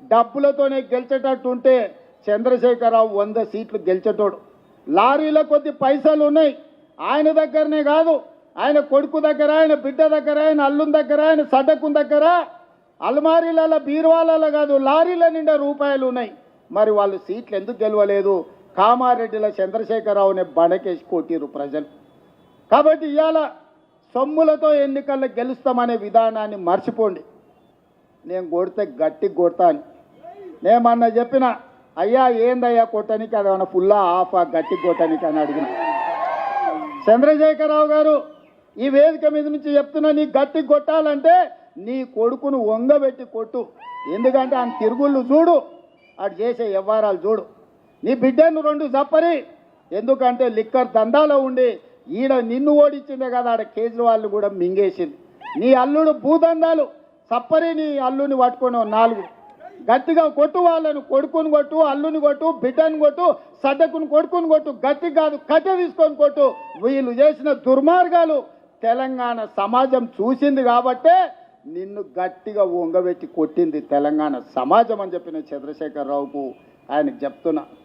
డబ్బులతోనే గెలిచేటట్టు ఉంటే చంద్రశేఖరరావు 100 సీట్లు గెలిచేటోడు. లారీల కొద్ది పైసలు ఉన్నాయి ఆయన దగ్గరనే కాదు, ఆయన కొడుకు దగ్గర, ఆయన బిడ్డ దగ్గర, ఆయన అల్లుని దగ్గర, ఆయన సడ్డకుని దగ్గర, అల్మారీల బీరువాలలో కాదు లారీల నిండా రూపాయలు ఉన్నాయి. మరి వాళ్ళు సీట్లు ఎందుకు గెలవలేదు? కామారెడ్డిలో చంద్రశేఖరరావుని బండకేసి కొట్టిరు ప్రజలు. కాబట్టి ఇవాళ సొమ్ములతో ఎన్నికల్లో గెలుస్తామనే విధానాన్ని మర్చిపోండి. నేను కొడితే గట్టి కొడతాను. నేమన్నా చెప్పిన అయ్యా ఏందయ్యా కొట్టనికి, అదేమన్నా ఫుల్లా ఆఫా గట్టి కొట్టనికి అని అడిగిన. చంద్రశేఖరరావు గారు ఈ వేదిక మీద నుంచి చెప్తున్నా, నీ గట్టి కొట్టాలంటే నీ కొడుకును వంగబెట్టి కొట్టు. ఎందుకంటే ఆయన తిరుగుళ్ళు చూడు, అటు చేసే వ్యవహారాలు చూడు. నీ బిడ్డను 2 జప్పరి, ఎందుకంటే లిక్కర్ దందాలో ఉండి ఈడ నిన్ను ఓడించిందే కదా, ఆడ కేజ్రీవాల్ని కూడా మింగేసింది. నీ అల్లుడు భూదందాలు సప్పరి, నీ అల్లుని పట్టుకొని 4 గట్టిగా కొట్టు. వాళ్ళను కొడుకుని కొట్టు, అల్లుని కొట్టు, బిడ్డను కొట్టు, సడ్డకుని కొడుకుని కొట్టు. గట్టి కాదు కట్టె తీసుకొని కొట్టు. వీళ్ళు చేసిన దుర్మార్గాలు తెలంగాణ సమాజం చూసింది కాబట్టే నిన్ను గట్టిగా వంగబెట్టి కొట్టింది తెలంగాణ సమాజం అని చెప్పిన చంద్రశేఖరరావుకు ఆయనకు చెప్తున్నా.